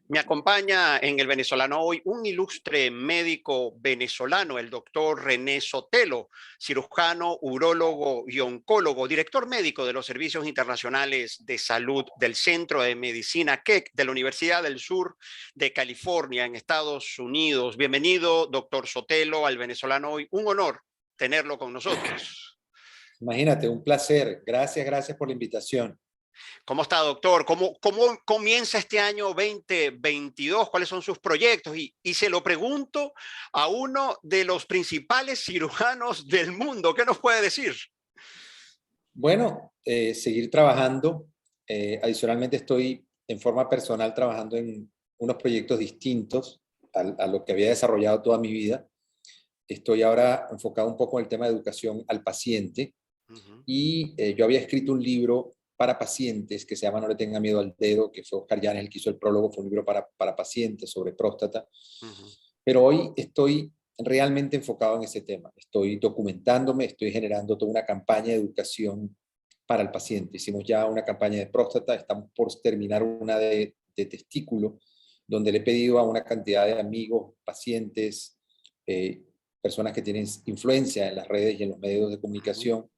Me acompaña en el Venezolano hoy un ilustre médico venezolano, el doctor René Sotelo, cirujano, urólogo y oncólogo, director médico de los Servicios Internacionales de Salud del Centro de Medicina Keck de la Universidad del Sur de California en Estados Unidos. Bienvenido, doctor Sotelo, al Venezolano hoy. Un honor tenerlo con nosotros. Imagínate, un placer. Gracias por la invitación. ¿Cómo está, doctor? ¿Cómo comienza este año 2022? ¿Cuáles son sus proyectos? Y se lo pregunto a uno de los principales cirujanos del mundo. ¿Qué nos puede decir? Bueno, seguir trabajando. Adicionalmente estoy en forma personal trabajando en unos proyectos distintos a lo que había desarrollado toda mi vida. Estoy ahora enfocado un poco en el tema de educación al paciente. Y yo había escrito un libro para pacientes que se llama No le tenga miedo al dedo, que fue Oscar Llanes el que hizo el prólogo. Fue un libro para pacientes sobre próstata. Pero hoy estoy realmente enfocado en ese tema. Estoy documentándome, estoy generando toda una campaña de educación para el paciente. Hicimos ya una campaña de próstata, estamos por terminar una de testículo, donde le he pedido a una cantidad de amigos, pacientes, personas que tienen influencia en las redes y en los medios de comunicación,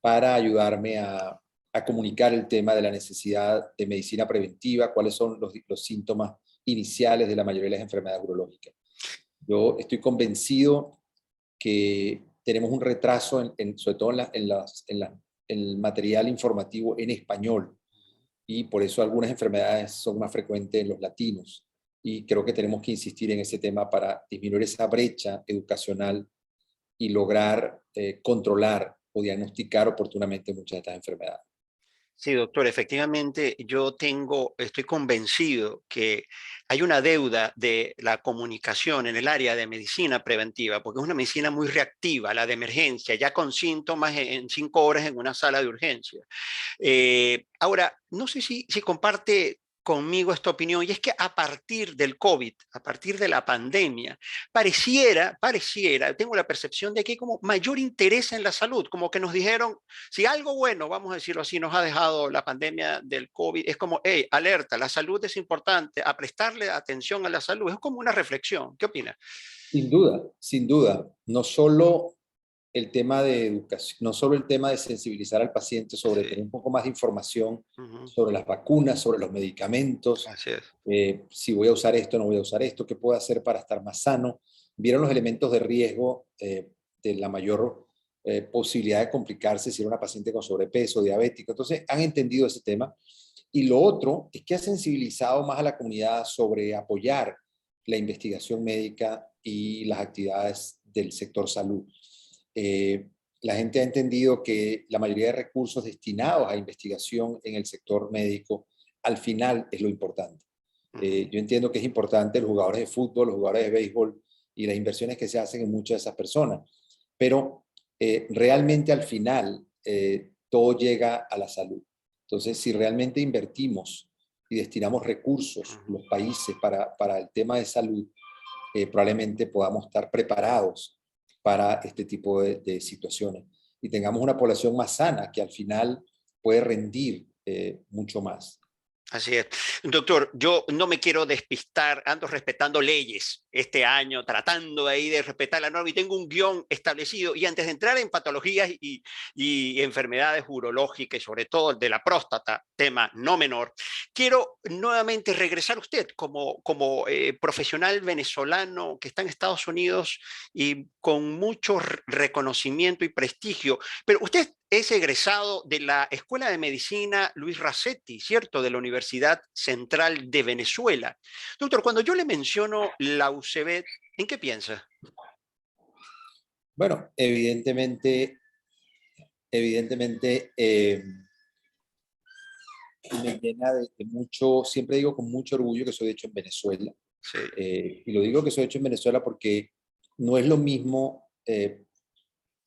para ayudarme a comunicar el tema de la necesidad de medicina preventiva, cuáles son los síntomas iniciales de la mayoría de las enfermedades urológicas. Yo estoy convencido que tenemos un retraso, sobre todo en el material informativo en español, y por eso algunas enfermedades son más frecuentes en los latinos. Y creo que tenemos que insistir en ese tema para disminuir esa brecha educacional y lograr controlar o diagnosticar oportunamente muchas de estas enfermedades. Sí, doctor, efectivamente estoy convencido que hay una deuda de la comunicación en el área de medicina preventiva, porque es una medicina muy reactiva, la de emergencia, ya con síntomas en 5 horas en una sala de urgencia. Ahora, no sé si comparte conmigo esta opinión, y es que a partir del COVID, a partir de la pandemia, pareciera, tengo la percepción de que hay como mayor interés en la salud, como que nos dijeron, si algo bueno, vamos a decirlo así, nos ha dejado la pandemia del COVID, es como, hey, alerta, la salud es importante, a prestarle atención a la salud, es como una reflexión. ¿Qué opina? Sin duda, no solo el tema de educación, no solo el tema de sensibilizar al paciente sobre Sí. tener un poco más de información sobre las vacunas, sobre los medicamentos, Así es. si voy a usar esto, no voy a usar esto, qué puedo hacer para estar más sano. Vieron los elementos de riesgo de la mayor posibilidad de complicarse si era una paciente con sobrepeso, diabético. Entonces, han entendido ese tema. Y lo otro es que ha sensibilizado más a la comunidad sobre apoyar la investigación médica y las actividades del sector salud. La gente ha entendido que la mayoría de recursos destinados a investigación en el sector médico al final es lo importante. Yo entiendo que es importante los jugadores de fútbol, los jugadores de béisbol y las inversiones que se hacen en muchas de esas personas, pero realmente al final todo llega a la salud. Entonces, si realmente invertimos y destinamos recursos, los países, para el tema de salud, probablemente podamos estar preparados para este tipo de situaciones y tengamos una población más sana que al final puede rendir mucho más. Así es. Doctor, yo no me quiero despistar, ando respetando leyes este año, tratando ahí de respetar la norma y tengo un guión establecido. Y antes de entrar en patologías y enfermedades urológicas, sobre todo el de la próstata, tema no menor, quiero nuevamente regresar a usted como profesional venezolano que está en Estados Unidos y con mucho reconocimiento y prestigio. Pero usted es egresado de la Escuela de Medicina Luis Racetti, ¿cierto? De la Universidad Central de Venezuela. Doctor, cuando yo le menciono la UCB, ¿en qué piensa? Bueno, evidentemente me llena de mucho, siempre digo con mucho orgullo que soy hecho en Venezuela. Sí. Y lo digo que soy hecho en Venezuela porque no es lo mismo,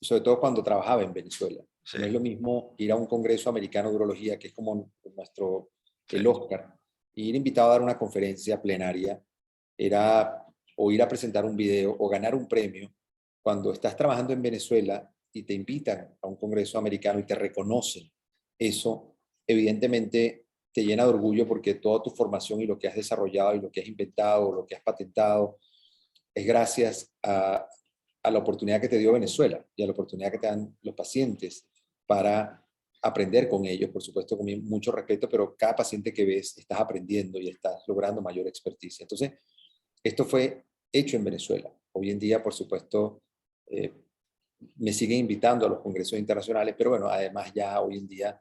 sobre todo cuando trabajaba en Venezuela, Sí. no es lo mismo ir a un congreso americano de urología, que es como el Sí. Oscar, y ir invitado a dar una conferencia plenaria, o ir a presentar un video o ganar un premio. Cuando estás trabajando en Venezuela y te invitan a un congreso americano y te reconocen eso, evidentemente te llena de orgullo porque toda tu formación y lo que has desarrollado y lo que has inventado, lo que has patentado, es gracias a la oportunidad que te dio Venezuela y a la oportunidad que te dan los pacientes para aprender con ellos, por supuesto, con mucho respeto, pero cada paciente que ves estás aprendiendo y estás logrando mayor experticia. Entonces, esto fue hecho en Venezuela. Hoy en día, por supuesto, eh, me siguen invitando a los congresos internacionales, pero bueno, además ya hoy en día,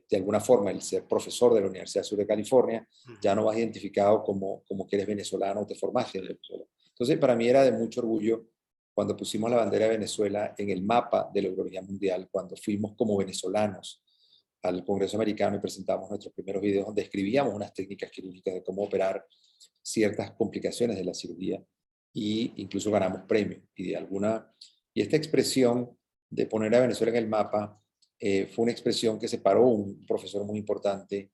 de alguna forma, el ser profesor de la Universidad Sur de California, ya no vas identificado como que eres venezolano o te formaste en Venezuela. Entonces, para mí era de mucho orgullo cuando pusimos la bandera de Venezuela en el mapa de la urología mundial, cuando fuimos como venezolanos al Congreso Americano y presentamos nuestros primeros videos donde describíamos unas técnicas quirúrgicas de cómo operar ciertas complicaciones de la cirugía y incluso ganamos premios. Y esta expresión de poner a Venezuela en el mapa fue una expresión que se paró un profesor muy importante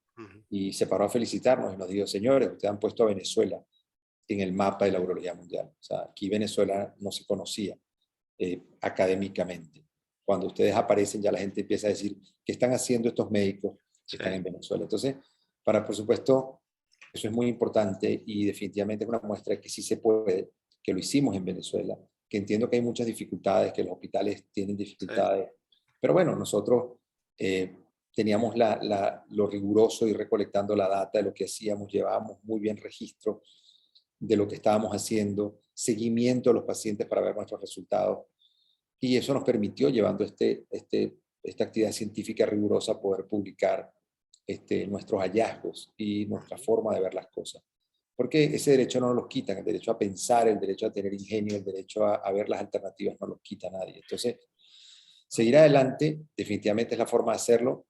y se paró a felicitarnos y nos dijo, señores, ustedes han puesto a Venezuela en el mapa de la urología mundial. O sea, aquí Venezuela no se conocía académicamente. Cuando ustedes aparecen ya la gente empieza a decir, ¿qué están haciendo estos médicos que están en Venezuela? Entonces, por supuesto, eso es muy importante y definitivamente es una muestra de que sí se puede, que lo hicimos en Venezuela, que entiendo que hay muchas dificultades, que los hospitales tienen dificultades, pero bueno, nosotros teníamos lo riguroso y recolectando la data de lo que hacíamos, llevábamos muy bien registro de lo que estábamos haciendo, seguimiento de los pacientes para ver nuestros resultados. Y eso nos permitió, llevando esta actividad científica rigurosa, poder publicar nuestros hallazgos y nuestra forma de ver las cosas. Porque ese derecho no nos lo quitan, el derecho a pensar, el derecho a tener ingenio, el derecho a ver las alternativas no lo quita nadie. Entonces, seguir adelante definitivamente es la forma de hacerlo.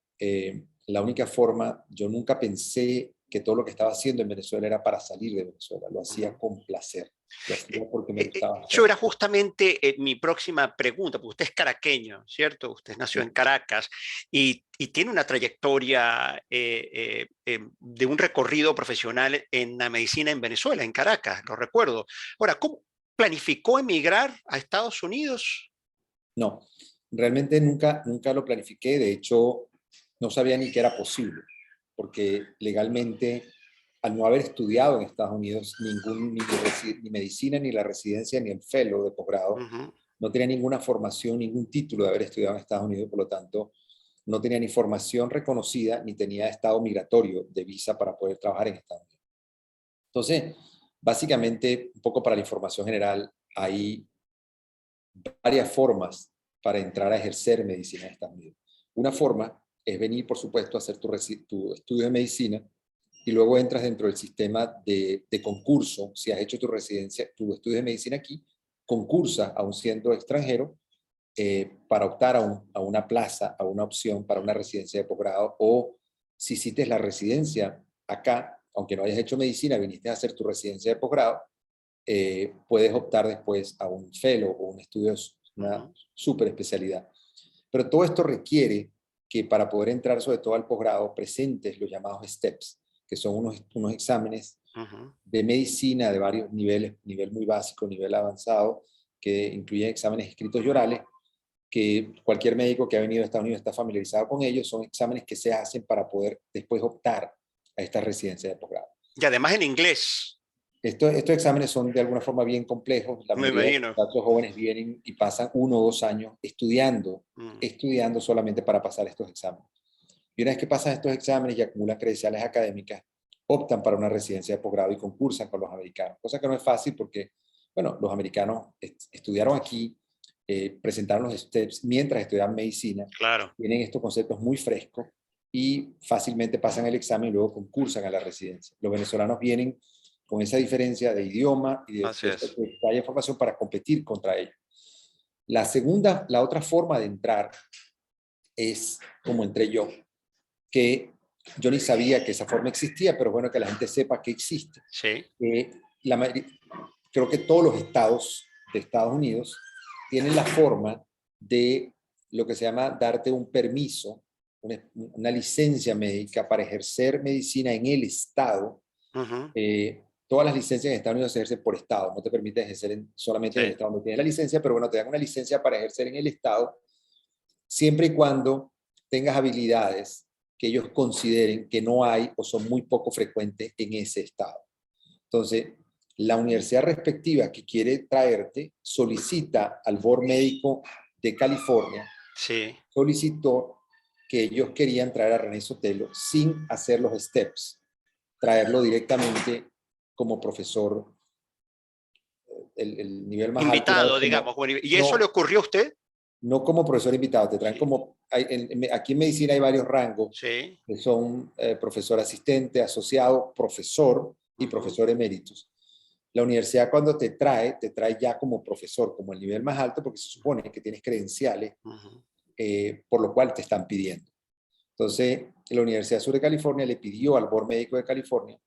La única forma, yo nunca pensé que todo lo que estaba haciendo en Venezuela era para salir de Venezuela, lo hacía con placer, lo hacía porque me gustaba Yo hacerlo. era justamente mi próxima pregunta, porque usted es caraqueño, ¿cierto? Usted nació en Caracas y tiene una trayectoria de un recorrido profesional en la medicina en Venezuela, en Caracas, lo recuerdo. Ahora, ¿cómo planificó emigrar a Estados Unidos? No, realmente nunca lo planifiqué, de hecho no sabía ni que era posible, porque legalmente, al no haber estudiado en Estados Unidos ni medicina, ni la residencia, ni el fellow de posgrado, no tenía ninguna formación, ningún título de haber estudiado en Estados Unidos, por lo tanto, no tenía ni formación reconocida, ni tenía estado migratorio de visa para poder trabajar en Estados Unidos. Entonces, básicamente, un poco para la información general, hay varias formas para entrar a ejercer medicina en Estados Unidos. Una forma es venir, por supuesto, a hacer tu estudio de medicina y luego entras dentro del sistema de concurso. Si has hecho tu residencia, tu estudio de medicina aquí, concursa a un centro extranjero para optar a una plaza, a una opción para una residencia de posgrado, o si hiciste la residencia acá, aunque no hayas hecho medicina, viniste a hacer tu residencia de posgrado, puedes optar después a un fellow o un estudio, una super especialidad. Pero todo esto requiere que para poder entrar sobre todo al posgrado presentes los llamados STEPS, que son unos exámenes de medicina de varios niveles, nivel muy básico, nivel avanzado, que incluyen exámenes escritos y orales, que cualquier médico que ha venido a Estados Unidos está familiarizado con ellos. Son exámenes que se hacen para poder después optar a esta residencia de posgrado. Y además en inglés. Estos exámenes son de alguna forma bien complejos. La Me mayoría de imagino. los jóvenes vienen y pasan 1 o 2 años estudiando solamente para pasar estos exámenes. Y una vez que pasan estos exámenes y acumulan credenciales académicas, optan para una residencia de posgrado y concursan con los americanos. Cosa que no es fácil porque, bueno, los americanos estudiaron aquí, presentaron los STEPS mientras estudiaban medicina, Claro. tienen estos conceptos muy frescos y fácilmente pasan el examen y luego concursan a la residencia. Los venezolanos vienen con esa diferencia de idioma y Así es. de información para competir contra ellos. La otra forma de entrar es como entré yo, que yo ni sabía que esa forma existía, pero bueno que la gente sepa que existe. Sí. Creo que todos los estados de Estados Unidos tienen la forma de lo que se llama darte un permiso, una licencia médica para ejercer medicina en el estado. Todas las licencias en Estados Unidos se ejercen por estado, no te permite ejercer solamente en el estado donde tienes la licencia, pero bueno, te dan una licencia para ejercer en el estado, siempre y cuando tengas habilidades que ellos consideren que no hay o son muy poco frecuentes en ese estado. Entonces, la universidad respectiva que quiere traerte solicita al board médico de California, Sí. solicitó que ellos querían traer a René Sotelo sin hacer los steps, traerlo directamente como profesor, el nivel más alto era Invitado, como, digamos. Bueno, ¿y eso le no, ocurrió a usted? no como profesor invitado, te traen Sí. como, aquí en medicina hay varios rangos, Sí. que son profesor asistente, asociado, profesor y Ujú, profesor eméritus. La universidad cuando te trae ya como profesor, como el nivel más alto, porque se supone que tienes credenciales, ujú. por lo cual te están pidiendo. Entonces, la Universidad Sur de California le pidió al Board Médico de California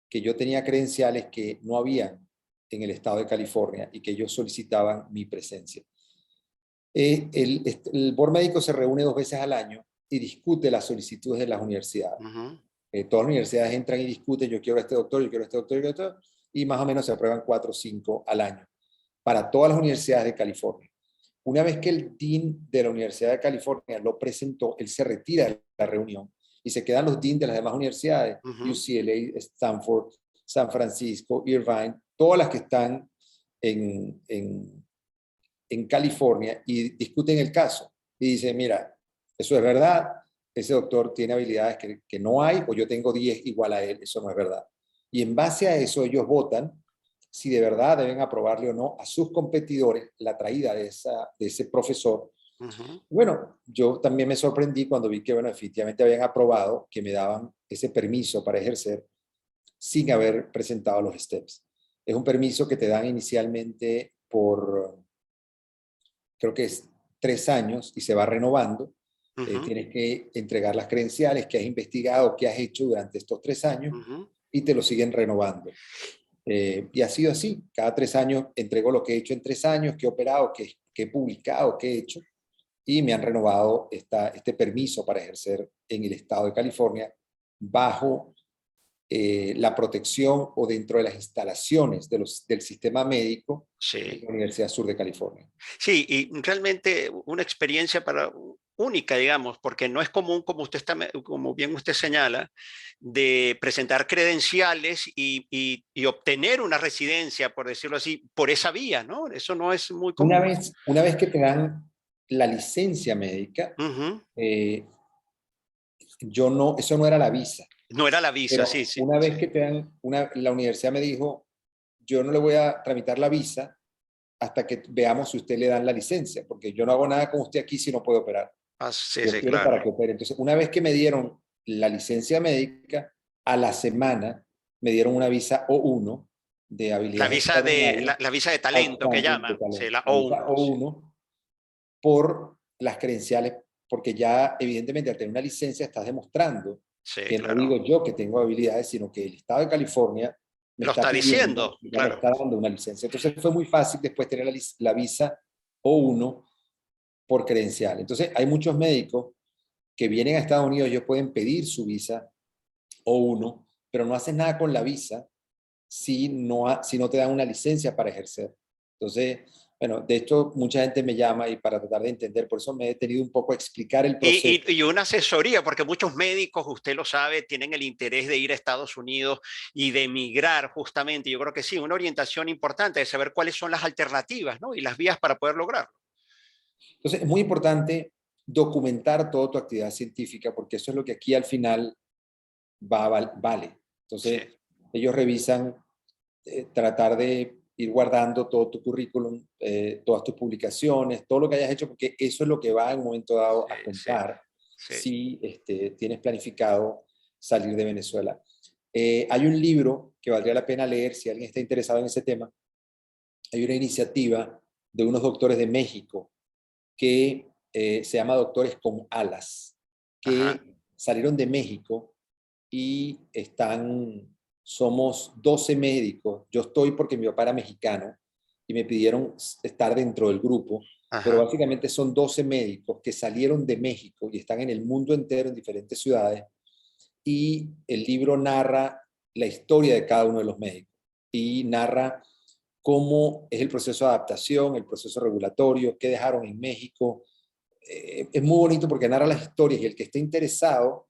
que yo tenía credenciales que no había en el estado de California y que ellos solicitaban mi presencia. El Board Médico se reúne 2 veces al año y discute las solicitudes de las universidades. Ujú. Todas las universidades entran y discuten, yo quiero a este doctor, yo quiero a este doctor, yo quiero a este doctor, y más o menos se aprueban 4 o 5 al año para todas las universidades de California. Una vez que el dean de la Universidad de California lo presentó, él se retira de la reunión y se quedan los deans de las demás universidades, Ujú. UCLA, Stanford, San Francisco, Irvine, todas las que están en California y discuten el caso. Y dicen, mira, eso es verdad, ese doctor tiene habilidades que no hay, o yo tengo 10 igual a él, eso no es verdad. Y en base a eso ellos votan si de verdad deben aprobarle o no a sus competidores la traída de ese profesor. Ujú. Bueno, yo también me sorprendí cuando vi que, bueno, efectivamente habían aprobado que me daban ese permiso para ejercer sin haber presentado los steps. Es un permiso que te dan inicialmente por, creo que es 3 años y se va renovando. Ujú. Tienes que entregar las credenciales que has investigado, que has hecho durante estos 3 años Ujú. y te lo siguen renovando. Y ha sido así. Cada 3 años entrego lo que he hecho en 3 años, que he operado, que he publicado, que he hecho, y me han renovado este permiso para ejercer en el estado de California bajo la protección o dentro de las instalaciones del sistema médico de Sí. la Universidad Sur de California. Sí, y realmente una experiencia única, digamos, porque no es común, como como bien usted señala, de presentar credenciales y obtener una residencia, por decirlo así, por esa vía, ¿no? Eso no es muy Una común. vez, una vez que te dan la licencia médica, Ujú. eh, eso no era la visa, No era la visa, sí, pero sí, una sí. vez que te dan, la universidad me dijo, yo no le voy a tramitar la visa hasta que veamos si usted le dan la licencia, porque yo no hago nada con usted aquí si no puede operar. Ah, sí, Yo sí, quiero para claro. que opere. Entonces, una vez que me dieron la licencia médica, a la semana me dieron una visa O1 de habilidades extraordinarias, La visa de talento que outstanding de llaman, sí, talento. la La visa O1, sí. O1 por las credenciales, porque ya evidentemente al tener una licencia estás demostrando Sí, que no claro. digo yo que tengo habilidades, sino que el Estado de California me Lo está está pidiendo, diciendo, ya me claro. está dando una licencia. Entonces fue muy fácil después tener la visa O1 por credencial. Entonces hay muchos médicos que vienen a Estados Unidos, ellos pueden pedir su visa O1, pero no hacen nada con la visa si no te dan una licencia para ejercer. Entonces, bueno, de hecho, mucha gente me llama y para tratar de entender, por eso me he tenido un poco a explicar el proceso. Y una asesoría, porque muchos médicos, usted lo sabe, tienen el interés de ir a Estados Unidos y de emigrar justamente. Yo creo que sí, una orientación importante de saber cuáles son las alternativas, ¿no? Y las vías para poder lograrlo. Entonces, es muy importante documentar toda tu actividad científica, porque eso es lo que aquí al final vale. Sí, Entonces, ellos revisan, tratar de ir guardando todo tu currículum, todas tus publicaciones, todo lo que hayas hecho, porque eso es lo que va en un momento dado sí, a sí, contar sí. si tienes planificado salir de Venezuela. Hay un libro que valdría la pena leer si alguien está interesado en ese tema. Hay una iniciativa de unos doctores de México que se llama Doctores con Alas, Ajá. que salieron de México y somos 12 médicos. Yo estoy porque mi papá era mexicano y me pidieron estar dentro del grupo, pero Ajá. básicamente son 12 médicos que salieron de México y están en el mundo entero, en diferentes ciudades, y el libro narra la historia de cada uno de los médicos y narra cómo es el proceso de adaptación, el proceso regulatorio, qué dejaron en México. Es muy bonito porque narra las historias y el que esté interesado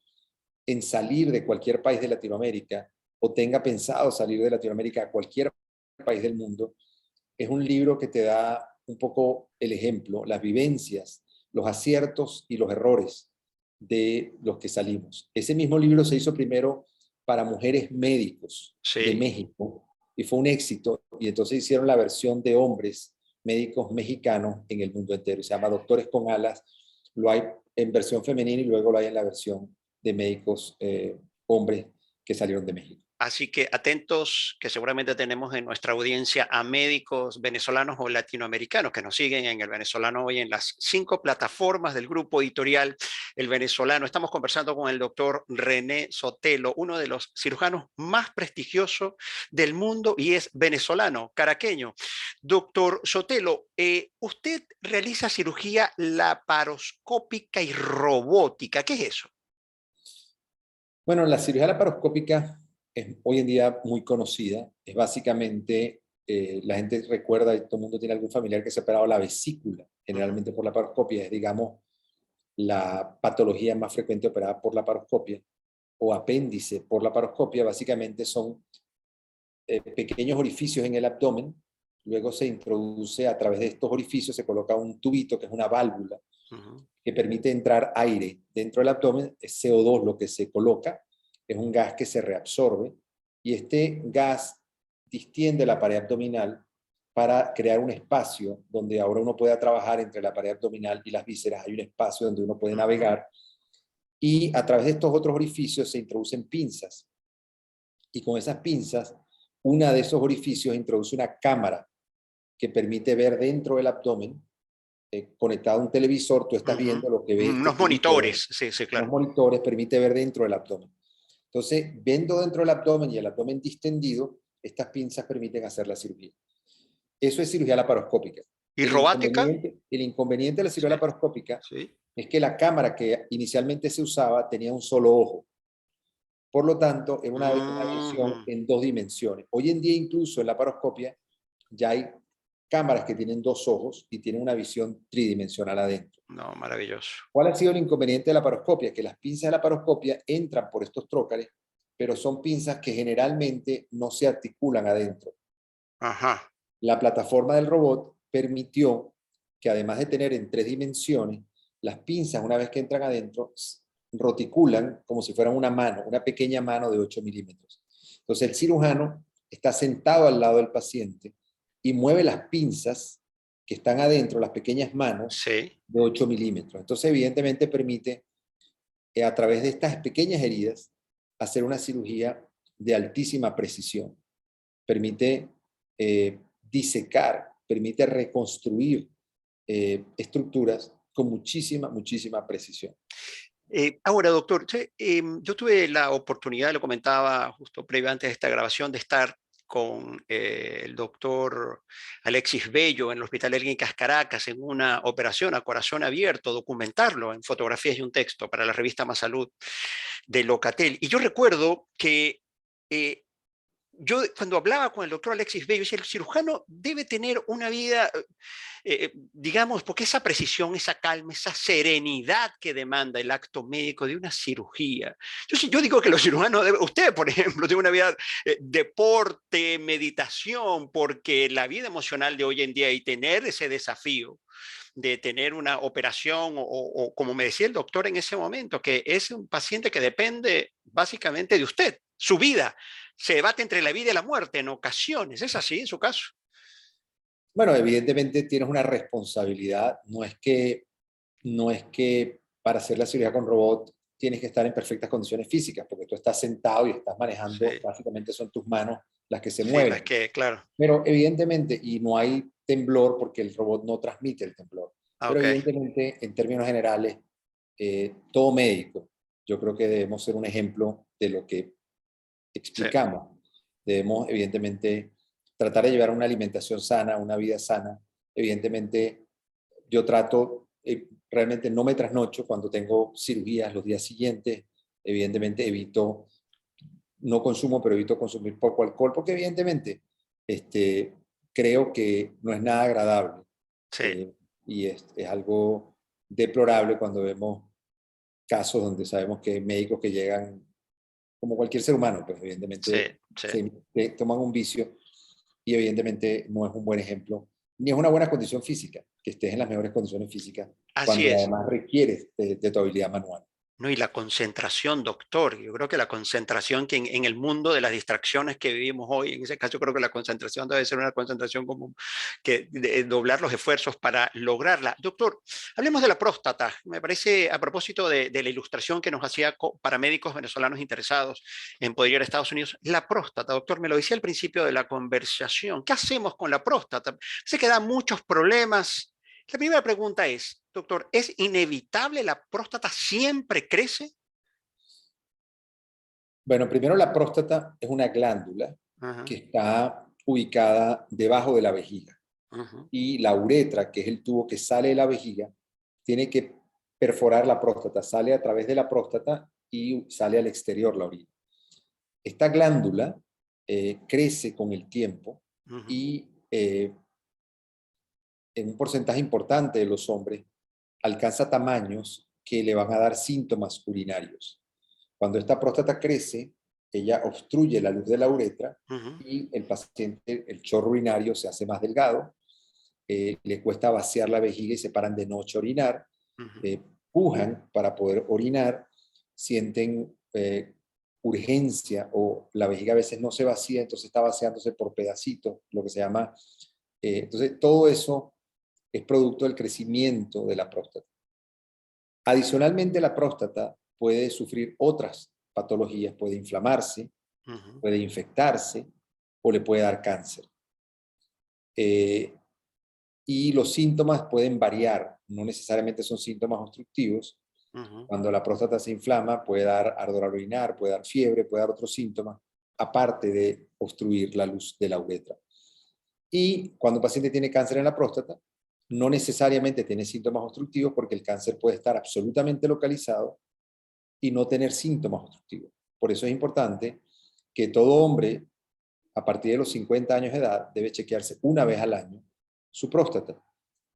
en salir de cualquier país de Latinoamérica o tenga pensado salir de Latinoamérica a cualquier país del mundo, es un libro que te da un poco el ejemplo, las vivencias, los aciertos y los errores de los que salimos. Ese mismo libro se hizo primero para mujeres médicos de Sí. México y fue un éxito, y entonces hicieron la versión de hombres médicos mexicanos en el mundo entero. Se llama Doctores con Alas, lo hay en versión femenina y luego lo hay en la versión de médicos hombres que salieron de México. Así que atentos, que seguramente tenemos en nuestra audiencia a médicos venezolanos o latinoamericanos que nos siguen en El Venezolano hoy en las 5 plataformas del grupo editorial El Venezolano. Estamos conversando con el doctor René Sotelo, uno de los cirujanos más prestigiosos del mundo y es venezolano, caraqueño. Doctor Sotelo, usted realiza cirugía laparoscópica y robótica. ¿Qué es eso? Bueno, la cirugía laparoscópica es hoy en día muy conocida. Es básicamente, la gente recuerda, y todo el mundo tiene algún familiar que se ha operado la vesícula, Uh -huh. generalmente por laparoscopia. Es, digamos, la patología más frecuente operada por laparoscopia, o apéndice por laparoscopia. Básicamente son pequeños orificios en el abdomen. Luego se introduce a través de estos orificios, se coloca un tubito que es una válvula Uh -huh. que permite entrar aire dentro del abdomen. Es CO2 lo que se coloca, es un gas que se reabsorbe y este gas distiende la pared abdominal para crear un espacio donde ahora uno pueda trabajar entre la pared abdominal y las vísceras. Hay un espacio donde uno puede Uh -huh. navegar y a través de estos otros orificios se introducen pinzas y con esas pinzas una de esos orificios introduce una cámara que permite ver dentro del abdomen, conectado a un televisor. Tú estás Uh-huh. viendo lo que ve este Unos televisor, monitores, sí, sí, unos claro. monitores, permite ver dentro del abdomen. Entonces, viendo dentro del abdomen y el abdomen distendido, estas pinzas permiten hacer la cirugía. Eso es cirugía laparoscópica. ¿Y robótica? El inconveniente de la cirugía Sí, laparoscópica sí. es que la cámara que inicialmente se usaba tenía un solo ojo. Por lo tanto, es una visión Uh-huh. en dos dimensiones. Hoy en día, incluso en la laparoscopia, ya hay cámaras que tienen dos ojos y tienen una visión tridimensional adentro. No, maravilloso. ¿Cuál ha sido el inconveniente de la laparoscopia? Que las pinzas de la laparoscopia entran por estos trócares, pero son pinzas que generalmente no se articulan adentro. Ajá. La plataforma del robot permitió que, además de tener en tres dimensiones, las pinzas, una vez que entran adentro, roticulan como si fueran una mano, una pequeña mano de 8 milímetros. Entonces el cirujano está sentado al lado del paciente y mueve las pinzas que están adentro, las pequeñas manos Sí. de 8 milímetros. Entonces evidentemente permite, a través de estas pequeñas heridas, hacer una cirugía de altísima precisión. Permite disecar, permite reconstruir estructuras con muchísima, muchísima precisión. Ahora, doctor, yo tuve la oportunidad, lo comentaba justo previo antes de esta grabación, de estar con el doctor Alexis Bello en el Hospital de Clínicas Caracas en una operación a corazón abierto, documentarlo en fotografías y un texto para la revista Más Salud de Locatel. Y yo recuerdo que eh, yo cuando hablaba con el doctor Alexis Bello, decía, el cirujano debe tener una vida, digamos, porque esa precisión, esa calma, esa serenidad que demanda el acto médico de una cirugía. Yo digo que los cirujanos, usted, por ejemplo, tiene una vida deporte, meditación, porque la vida emocional de hoy en día y tener ese desafío de tener una operación o como me decía el doctor en ese momento, que es un paciente que depende básicamente de usted, su vida. Se debate entre la vida y la muerte en ocasiones. ¿Es así en su caso? Bueno, evidentemente tienes una responsabilidad. No es que para hacer la cirugía con robot tienes que estar en perfectas condiciones físicas, porque tú estás sentado y estás manejando, Sí, básicamente son tus manos las que se sí, las mueven. que, claro. Pero evidentemente, y no hay temblor porque el robot no transmite el temblor. Ah, Pero ok. evidentemente, en términos generales, todo médico, yo creo que debemos ser un ejemplo de lo que Sí. explicamos. Debemos, evidentemente, tratar de llevar una alimentación sana, una vida sana. Evidentemente, yo trato, realmente no me trasnocho cuando tengo cirugías los días siguientes. Evidentemente, no consumo, pero evito consumir poco alcohol, porque evidentemente creo que no es nada agradable Sí. y es algo deplorable cuando vemos casos donde sabemos que médicos que llegan, como cualquier ser humano, pues Sí, evidentemente sí. toman un vicio y evidentemente no es un buen ejemplo, ni es una buena condición física, que estés en las mejores condiciones físicas, Así cuando es. además requieres de tu habilidad manual. No, y la concentración, doctor. Yo creo que la concentración que en el mundo de las distracciones que vivimos hoy, en ese caso yo creo que la concentración debe ser una concentración como que doblar los esfuerzos para lograrla. Doctor, hablemos de la próstata. Me parece, a propósito de la ilustración que nos hacía para médicos venezolanos interesados en poder ir a Estados Unidos, la próstata, doctor, me lo decía al principio de la conversación. ¿Qué hacemos con la próstata? Sé que da muchos problemas. La primera pregunta es, doctor, ¿es inevitable? ¿La próstata siempre crece? Bueno, primero la próstata es una glándula Ajá, que está ubicada debajo de la vejiga ajá, y la uretra, que es el tubo que sale de la vejiga, tiene que perforar la próstata, sale a través de la próstata y sale al exterior la orina. Esta glándula crece con el tiempo ajá, y en un porcentaje importante de los hombres alcanza tamaños que le van a dar síntomas urinarios. Cuando esta próstata crece, ella obstruye la luz de la uretra ajá, y el paciente, el chorro urinario se hace más delgado, le cuesta vaciar la vejiga y se paran de noche a orinar, ajá, pujan para poder orinar, sienten urgencia o la vejiga a veces no se vacía, entonces está vaciándose por pedacitos, lo que se llama. Entonces, todo eso es producto del crecimiento de la próstata. Adicionalmente, la próstata puede sufrir otras patologías, puede inflamarse, ajá, puede infectarse o le puede dar cáncer. Eh, y los síntomas pueden variar, no necesariamente son síntomas obstructivos. ajá. Cuando la próstata se inflama, puede dar ardor al orinar, puede dar fiebre, puede dar otros síntomas, aparte de obstruir la luz de la uretra. Y cuando un paciente tiene cáncer en la próstata, no necesariamente tiene síntomas obstructivos porque el cáncer puede estar absolutamente localizado y no tener síntomas obstructivos. Por eso es importante que todo hombre a partir de los 50 años de edad debe chequearse una vez al año su próstata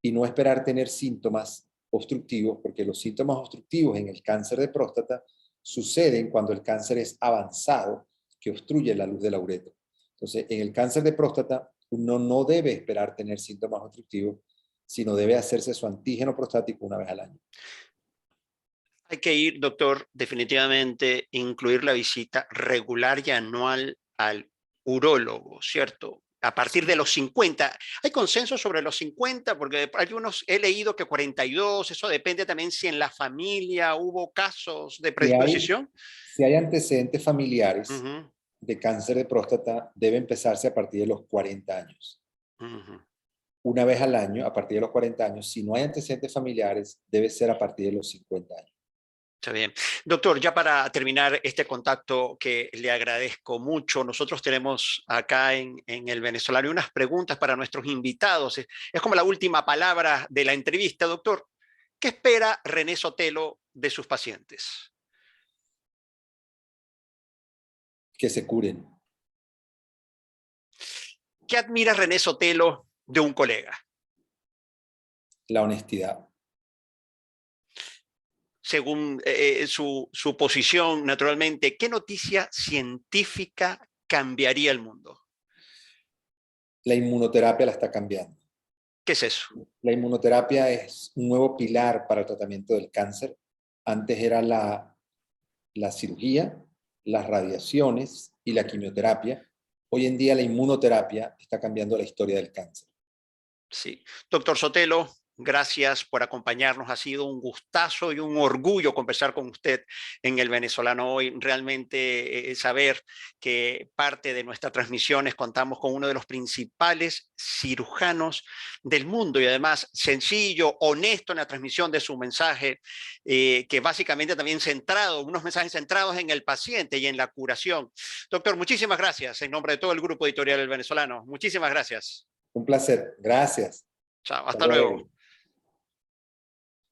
y no esperar tener síntomas obstructivos, porque los síntomas obstructivos en el cáncer de próstata suceden cuando el cáncer es avanzado, que obstruye la luz de la uretra. Entonces, en el cáncer de próstata, uno no debe esperar tener síntomas obstructivos, sino debe hacerse su antígeno prostático una vez al año. Hay que ir, doctor, definitivamente incluir la visita regular y anual al urólogo, ¿cierto? A partir de Sí. los 50. ¿Hay consenso sobre los 50? Porque hay unos, he leído que 42, eso depende también si en la familia hubo casos de Si hay, predisposición. si hay antecedentes familiares Ujú, de cáncer de próstata, debe empezarse a partir de los 40 años. ujú. Una vez al año, a partir de los 40 años. Si no hay antecedentes familiares, debe ser a partir de los 50 años. Está bien. Doctor, ya para terminar este contacto que le agradezco mucho, nosotros tenemos acá en el venezolano unas preguntas para nuestros invitados. Es como la última palabra de la entrevista, doctor. ¿Qué espera René Sotelo de sus pacientes? Que se curen. ¿Qué admira René Sotelo de un colega? La honestidad. Según su posición, naturalmente, ¿qué noticia científica cambiaría el mundo? La inmunoterapia la está cambiando. ¿Qué es eso? La inmunoterapia es un nuevo pilar para el tratamiento del cáncer. Antes era la cirugía, las radiaciones y la quimioterapia. Hoy en día la inmunoterapia está cambiando la historia del cáncer. Sí. Doctor Sotelo, gracias por acompañarnos. Ha sido un gustazo y un orgullo conversar con usted en el venezolano hoy. Realmente saber que parte de nuestras transmisiones contamos con uno de los principales cirujanos del mundo y además sencillo, honesto en la transmisión de su mensaje, que básicamente también centrado, unos mensajes centrados en el paciente y en la curación. Doctor, muchísimas gracias en nombre de todo el grupo editorial del venezolano. Muchísimas gracias. Un placer. Gracias. Chao, Hasta hasta luego. luego.